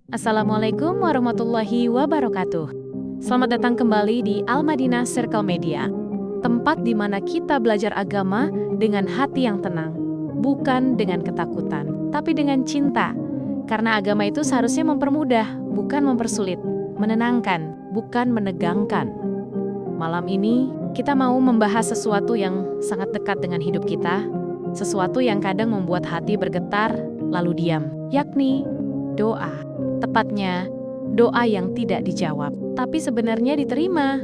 Assalamualaikum warahmatullahi wabarakatuh. Selamat datang kembali di Al-Madinah Circle Media, tempat di mana kita belajar agama dengan hati yang tenang, bukan dengan ketakutan, tapi dengan cinta. Karena agama itu seharusnya mempermudah, bukan mempersulit, menenangkan, bukan menegangkan. Malam ini, kita mau membahas sesuatu yang sangat dekat dengan hidup kita, sesuatu yang kadang membuat hati bergetar, lalu diam, yakni doa. Tepatnya, doa yang tidak dijawab, tapi sebenarnya diterima.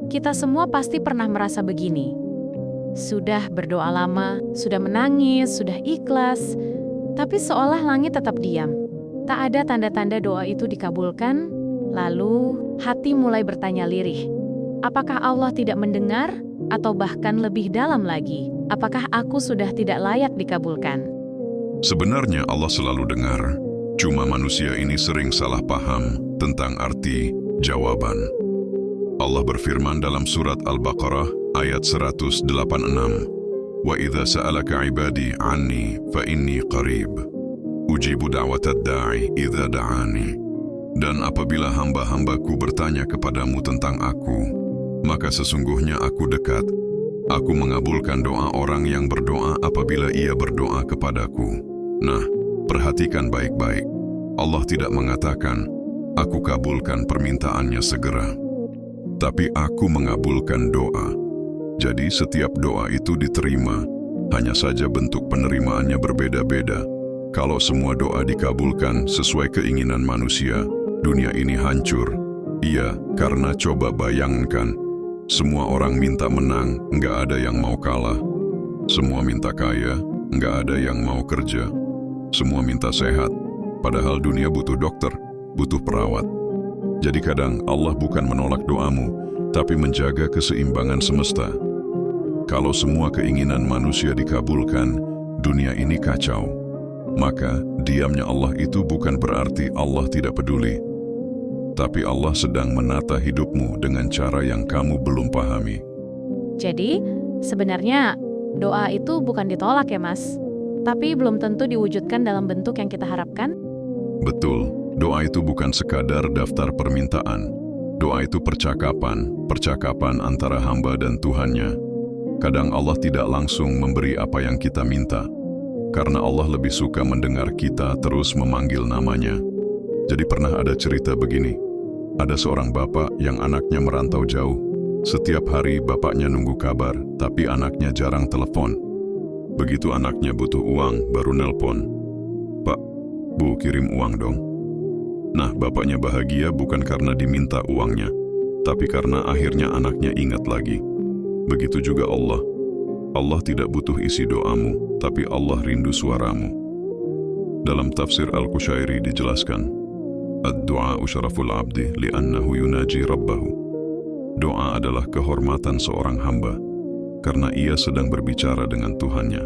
Kita semua pasti pernah merasa begini. Sudah berdoa lama, sudah menangis, sudah ikhlas, tapi seolah langit tetap diam. Tak ada tanda-tanda doa itu dikabulkan, lalu hati mulai bertanya lirih. Apakah Allah tidak mendengar? Atau bahkan lebih dalam lagi, apakah aku sudah tidak layak dikabulkan? Sebenarnya Allah selalu dengar. Cuma manusia ini sering salah paham tentang arti jawaban. Allah berfirman dalam surat Al-Baqarah ayat 186, "Wa idza sa'alaka 'ibadi 'anni fa inni qarib. Ujibu da'watad da'i idza da'ani." Dan apabila hamba-hambaku bertanya kepadamu tentang aku, maka sesungguhnya aku dekat. Aku mengabulkan doa orang yang berdoa apabila ia berdoa kepadaku. Nah, perhatikan baik-baik. Allah tidak mengatakan, aku kabulkan permintaannya segera. Tapi aku mengabulkan doa. Jadi setiap doa itu diterima. Hanya saja bentuk penerimaannya berbeda-beda. Kalau semua doa dikabulkan sesuai keinginan manusia, dunia ini hancur. Iya, karena coba bayangkan, semua orang minta menang, nggak ada yang mau kalah. Semua minta kaya, nggak ada yang mau kerja. Semua minta sehat, padahal dunia butuh dokter, butuh perawat. Jadi kadang Allah bukan menolak doamu, tapi menjaga keseimbangan semesta. Kalau semua keinginan manusia dikabulkan, dunia ini kacau. Maka diamnya Allah itu bukan berarti Allah tidak peduli. Tapi Allah sedang menata hidupmu dengan cara yang kamu belum pahami. Jadi, sebenarnya doa itu bukan ditolak ya, Mas? Tapi belum tentu diwujudkan dalam bentuk yang kita harapkan? Betul, doa itu bukan sekadar daftar permintaan. Doa itu percakapan antara hamba dan Tuhannya. Kadang Allah tidak langsung memberi apa yang kita minta, karena Allah lebih suka mendengar kita terus memanggil namanya. Jadi pernah ada cerita begini, ada seorang bapak yang anaknya merantau jauh. Setiap hari bapaknya nunggu kabar, tapi anaknya jarang telepon. Begitu anaknya butuh uang, baru nelpon. "Pak, Bu, kirim uang dong." Nah, bapaknya bahagia bukan karena diminta uangnya, tapi karena akhirnya anaknya ingat lagi. Begitu juga Allah. Allah tidak butuh isi doamu, tapi Allah rindu suaramu. Dalam tafsir Al-Qushairi dijelaskan, "Ad-du'a'u syaraful 'abdi li'annahu yunaji rabbahu." Doa adalah kehormatan seorang hamba, karena ia sedang berbicara dengan Tuhannya.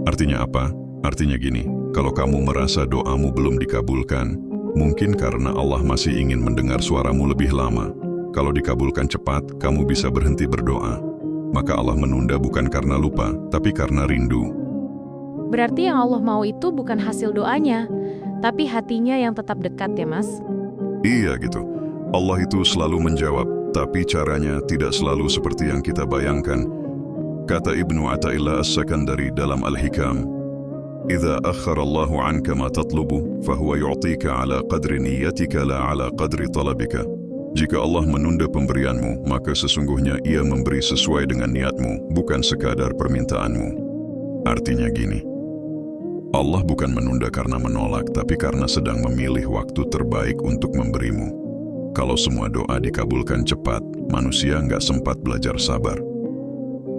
Artinya apa? Artinya gini, kalau kamu merasa doamu belum dikabulkan, mungkin karena Allah masih ingin mendengar suaramu lebih lama. Kalau dikabulkan cepat, kamu bisa berhenti berdoa. Maka Allah menunda bukan karena lupa, tapi karena rindu. Berarti yang Allah mau itu bukan hasil doanya, tapi hatinya yang tetap dekat ya, Mas? Iya gitu. Allah itu selalu menjawab, tapi caranya tidak selalu seperti yang kita bayangkan. Kata Ibnu Athaillah As-Sakandari dalam Al-Hikam, "Idza akhara Allahu 'anka ma tatlubu, fahuwa yu'tika 'ala qadri niyyatika la 'ala qadri talabika." Jika Allah menunda pemberianmu, maka sesungguhnya Ia memberi sesuai dengan niatmu, bukan sekadar permintaanmu. Artinya gini, Allah bukan menunda karena menolak, tapi karena sedang memilih waktu terbaik untuk memberimu. Kalau semua doa dikabulkan cepat, manusia nggak sempat belajar sabar.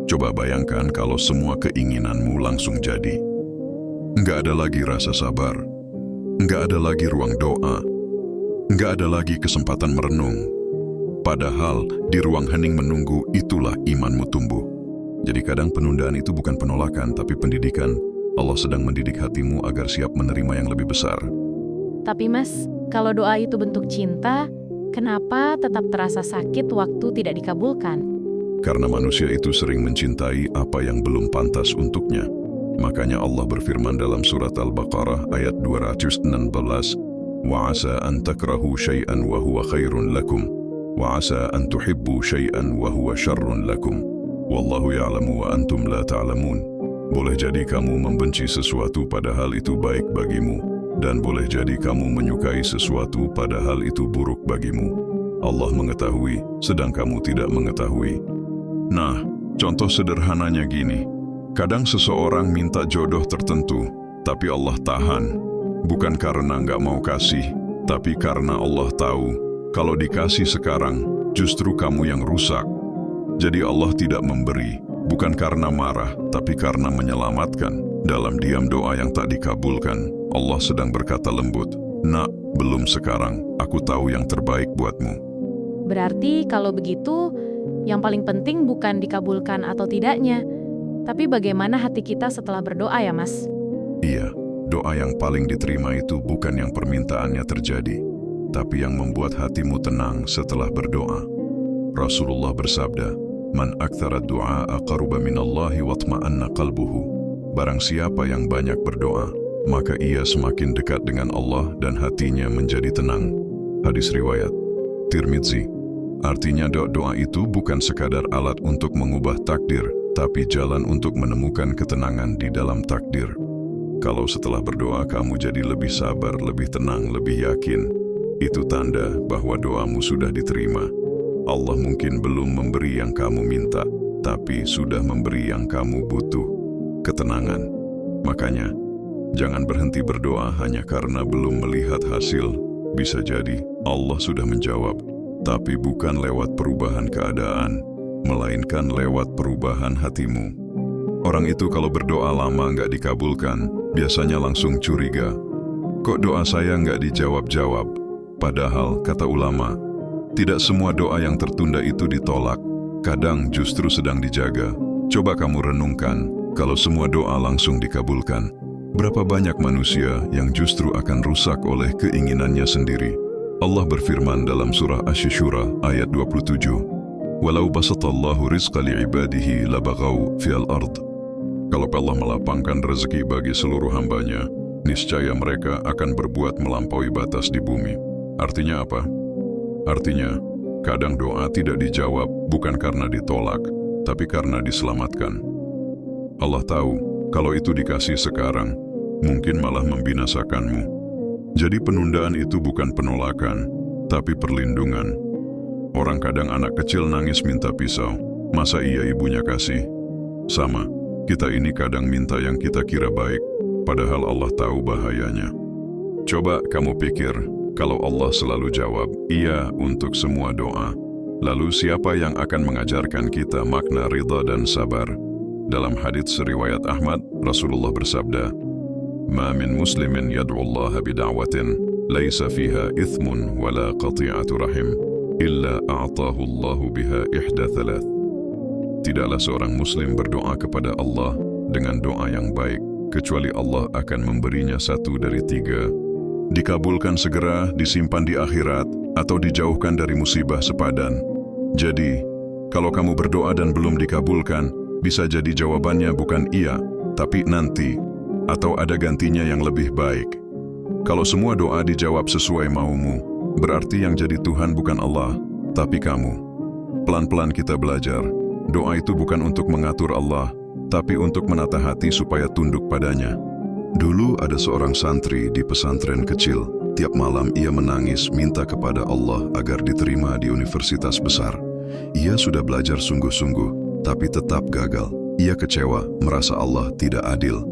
Coba bayangkan kalau semua keinginanmu langsung jadi. Nggak ada lagi rasa sabar. Nggak ada lagi ruang doa. Nggak ada lagi kesempatan merenung. Padahal di ruang hening menunggu itulah imanmu tumbuh. Jadi kadang penundaan itu bukan penolakan, tapi pendidikan. Allah sedang mendidik hatimu agar siap menerima yang lebih besar. Tapi Mas, kalau doa itu bentuk cinta, kenapa tetap terasa sakit waktu tidak dikabulkan? Karena manusia itu sering mencintai apa yang belum pantas untuknya. Makanya Allah berfirman dalam surat Al-Baqarah ayat 216, وعسى أن تكرهوا شيئا وهو خير لكم وعسى أن تحبوا شيئا وهو شر لكم والله يعلم وأنتم لا تعلمون. Boleh jadi kamu membenci sesuatu padahal itu baik bagimu, dan boleh jadi kamu menyukai sesuatu padahal itu buruk bagimu. Allah mengetahui, sedang kamu tidak mengetahui. Nah, contoh sederhananya gini. Kadang seseorang minta jodoh tertentu, tapi Allah tahan. Bukan karena nggak mau kasih, tapi karena Allah tahu, kalau dikasih sekarang, justru kamu yang rusak. Jadi Allah tidak memberi, bukan karena marah, tapi karena menyelamatkan. Dalam diam doa yang tak dikabulkan, Allah sedang berkata lembut, "Nak, belum sekarang, aku tahu yang terbaik buatmu." Berarti kalau begitu, yang paling penting bukan dikabulkan atau tidaknya, tapi bagaimana hati kita setelah berdoa ya Mas? Iya, doa yang paling diterima itu bukan yang permintaannya terjadi, tapi yang membuat hatimu tenang setelah berdoa. Rasulullah bersabda, "Man aktsara du'a qaruba minallahi watma'anna qalbuhu." Barang siapa yang banyak berdoa, maka ia semakin dekat dengan Allah dan hatinya menjadi tenang. Hadis riwayat Tirmidzi. Artinya doa itu bukan sekadar alat untuk mengubah takdir, tapi jalan untuk menemukan ketenangan di dalam takdir. Kalau setelah berdoa kamu jadi lebih sabar, lebih tenang, lebih yakin, itu tanda bahwa doamu sudah diterima. Allah mungkin belum memberi yang kamu minta, tapi sudah memberi yang kamu butuh, ketenangan. Makanya, jangan berhenti berdoa hanya karena belum melihat hasil. Bisa jadi Allah sudah menjawab, tapi bukan lewat perubahan keadaan, melainkan lewat perubahan hatimu. Orang itu kalau berdoa lama nggak dikabulkan, biasanya langsung curiga. Kok doa saya nggak dijawab-jawab? Padahal, kata ulama, tidak semua doa yang tertunda itu ditolak, kadang justru sedang dijaga. Coba kamu renungkan, kalau semua doa langsung dikabulkan, berapa banyak manusia yang justru akan rusak oleh keinginannya sendiri? Allah berfirman dalam surah Asy-Syura ayat 27, "Walau basatallahu rizqa li'ibadihi labaghaw fil ard." Kalau Allah melapangkan rezeki bagi seluruh hambanya, niscaya mereka akan berbuat melampaui batas di bumi. Artinya apa? Artinya, kadang doa tidak dijawab bukan karena ditolak, tapi karena diselamatkan. Allah tahu, kalau itu dikasih sekarang, mungkin malah membinasakanmu. Jadi penundaan itu bukan penolakan, tapi perlindungan. Orang kadang anak kecil nangis minta pisau, masa iya ibunya kasih? Sama. Kita ini kadang minta yang kita kira baik, padahal Allah tahu bahayanya. Coba kamu pikir, kalau Allah selalu jawab, iya untuk semua doa, lalu siapa yang akan mengajarkan kita makna ridha dan sabar? Dalam hadits riwayat Ahmad, Rasulullah bersabda, "Ma min muslimin yad'ullaha bida'watin, laisa fiha ithmun wala qati'atu rahim, illa a'tahu Allahu biha ihda thalath." Tidaklah seorang muslim berdoa kepada Allah dengan doa yang baik, kecuali Allah akan memberinya satu dari tiga. Dikabulkan segera, disimpan di akhirat, atau dijauhkan dari musibah sepadan. Jadi, kalau kamu berdoa dan belum dikabulkan, bisa jadi jawabannya bukan iya, tapi nanti, atau ada gantinya yang lebih baik. Kalau semua doa dijawab sesuai maumu, berarti yang jadi Tuhan bukan Allah, tapi kamu. Pelan-pelan kita belajar. Doa itu bukan untuk mengatur Allah, tapi untuk menata hati supaya tunduk padanya. Dulu ada seorang santri di pesantren kecil. Tiap malam ia menangis minta kepada Allah agar diterima di universitas besar. Ia sudah belajar sungguh-sungguh, tapi tetap gagal. Ia kecewa, merasa Allah tidak adil.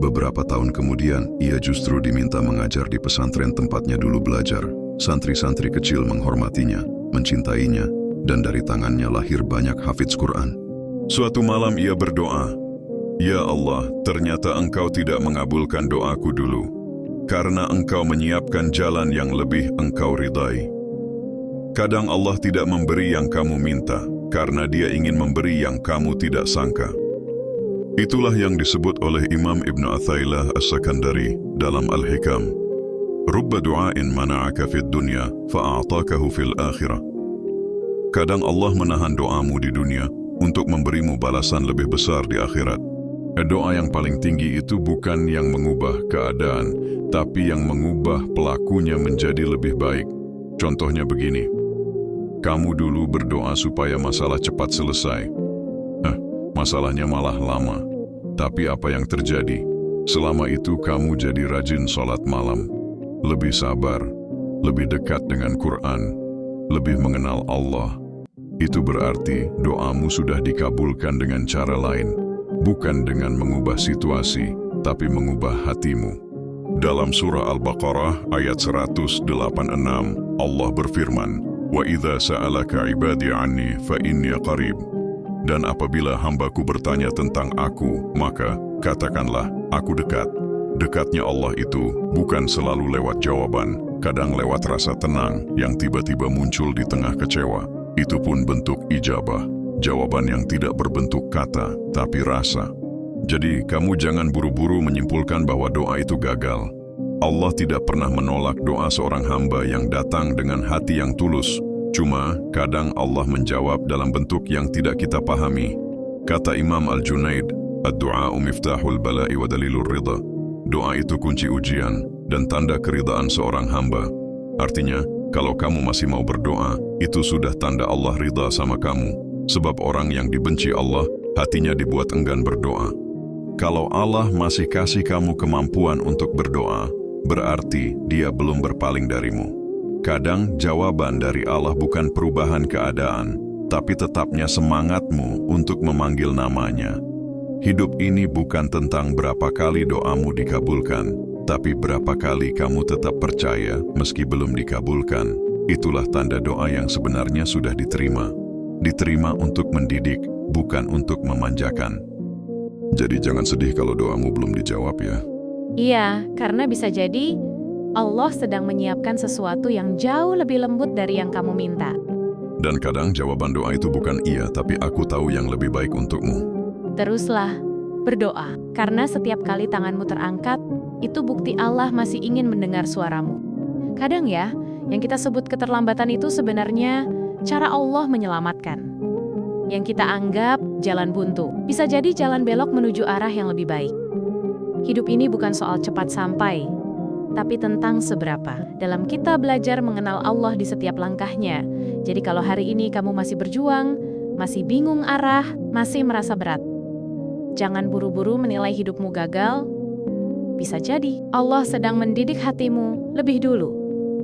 Beberapa tahun kemudian, ia justru diminta mengajar di pesantren tempatnya dulu belajar. Santri-santri kecil menghormatinya, mencintainya, dan dari tangannya lahir banyak hafidz Quran. Suatu malam ia berdoa, "Ya Allah, ternyata Engkau tidak mengabulkan doaku dulu, karena Engkau menyiapkan jalan yang lebih Engkau ridai. Kadang Allah tidak memberi yang kamu minta, karena Dia ingin memberi yang kamu tidak sangka." Itulah yang disebut oleh Imam Ibn Athailah As-Sakandari dalam Al-Hikam, "Rubba du'ain mana'aka fid dunya, fa'a'takahu fil akhirah." Kadang Allah menahan doamu di dunia untuk memberimu balasan lebih besar di akhirat. Doa yang paling tinggi itu bukan yang mengubah keadaan, tapi yang mengubah pelakunya menjadi lebih baik. Contohnya begini, kamu dulu berdoa supaya masalah cepat selesai. Masalahnya malah lama. Tapi apa yang terjadi? Selama itu kamu jadi rajin sholat malam, lebih sabar, lebih dekat dengan Quran, lebih mengenal Allah. Itu berarti doamu sudah dikabulkan dengan cara lain, bukan dengan mengubah situasi, tapi mengubah hatimu. Dalam surah Al-Baqarah ayat 186, Allah berfirman, "Wa idza sa'alaka 'ibadi 'anni fa inni qarib." Dan apabila hambaku bertanya tentang aku, maka katakanlah, aku dekat. Dekatnya Allah itu bukan selalu lewat jawaban, kadang lewat rasa tenang yang tiba-tiba muncul di tengah kecewa. Itu pun bentuk ijabah, jawaban yang tidak berbentuk kata, tapi rasa. Jadi, kamu jangan buru-buru menyimpulkan bahwa doa itu gagal. Allah tidak pernah menolak doa seorang hamba yang datang dengan hati yang tulus. Cuma, kadang Allah menjawab dalam bentuk yang tidak kita pahami. Kata Imam Al-Junaid, "Ad-du'a'u miftahul bala'i wa dalilur ridha." Doa itu kunci ujian dan tanda keridhaan seorang hamba. Artinya, kalau kamu masih mau berdoa, itu sudah tanda Allah ridha sama kamu. Sebab orang yang dibenci Allah, hatinya dibuat enggan berdoa. Kalau Allah masih kasih kamu kemampuan untuk berdoa, berarti Dia belum berpaling darimu. Kadang jawaban dari Allah bukan perubahan keadaan, tapi tetapnya semangatmu untuk memanggil namanya. Hidup ini bukan tentang berapa kali doamu dikabulkan, tapi berapa kali kamu tetap percaya meski belum dikabulkan. Itulah tanda doa yang sebenarnya sudah diterima. Diterima untuk mendidik, bukan untuk memanjakan. Jadi jangan sedih kalau doamu belum dijawab ya. Iya, karena bisa jadi Allah sedang menyiapkan sesuatu yang jauh lebih lembut dari yang kamu minta. Dan kadang jawaban doa itu bukan iya, tapi aku tahu yang lebih baik untukmu. Teruslah berdoa, karena setiap kali tanganmu terangkat, itu bukti Allah masih ingin mendengar suaramu. Kadang ya, yang kita sebut keterlambatan itu sebenarnya cara Allah menyelamatkan. Yang kita anggap jalan buntu, bisa jadi jalan belok menuju arah yang lebih baik. Hidup ini bukan soal cepat sampai, tapi tentang seberapa. Dalam kita belajar mengenal Allah di setiap langkahnya. Jadi kalau hari ini kamu masih berjuang, masih bingung arah, masih merasa berat, jangan buru-buru menilai hidupmu gagal. Bisa jadi Allah sedang mendidik hatimu lebih dulu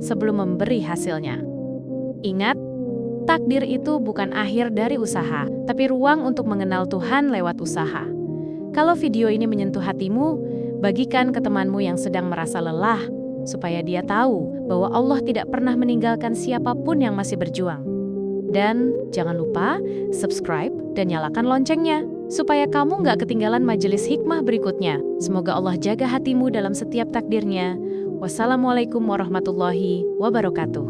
sebelum memberi hasilnya. Ingat, takdir itu bukan akhir dari usaha, tapi ruang untuk mengenal Tuhan lewat usaha. Kalau video ini menyentuh hatimu, bagikan ke temanmu yang sedang merasa lelah, supaya dia tahu bahwa Allah tidak pernah meninggalkan siapapun yang masih berjuang. Dan jangan lupa subscribe dan nyalakan loncengnya, supaya kamu nggak ketinggalan majelis hikmah berikutnya. Semoga Allah jaga hatimu dalam setiap takdirnya. Wassalamualaikum warahmatullahi wabarakatuh.